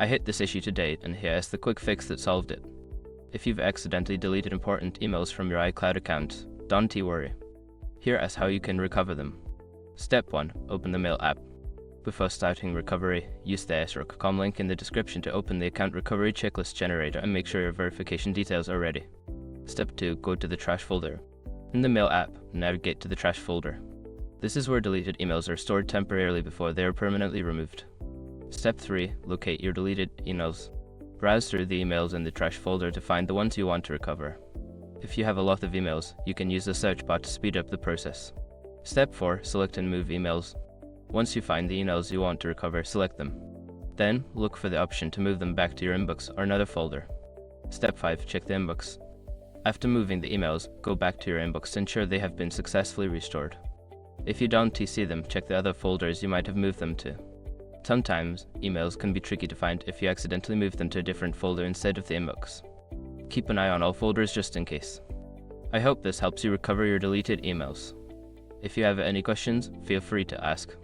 I hit this issue today, and here is the quick fix that solved it. If you've accidentally deleted important emails from your iCloud account, don't worry. Here is how you can recover them. Step 1. Open the Mail app. Before starting recovery, use the sroc.com link in the description to open the account recovery checklist generator and make sure your verification details are ready. Step 2. Go to the trash folder. In the Mail app, navigate to the trash folder. This is where deleted emails are stored temporarily before they are permanently removed. Step 3. Locate your deleted emails. Browse through the emails in the trash folder to find the ones you want to recover. If you have a lot of emails, you can use the search bot to speed up the process. Step 4. Select and move emails. Once you find the emails you want to recover, select them. Then, look for the option to move them back to your inbox or another folder. Step 5. Check the inbox. After moving the emails, go back to your inbox to ensure they have been successfully restored. If you don't see them, check the other folders you might have moved them to. Sometimes, emails can be tricky to find if you accidentally move them to a different folder instead of the inbox. Keep an eye on all folders just in case. I hope this helps you recover your deleted emails. If you have any questions, feel free to ask.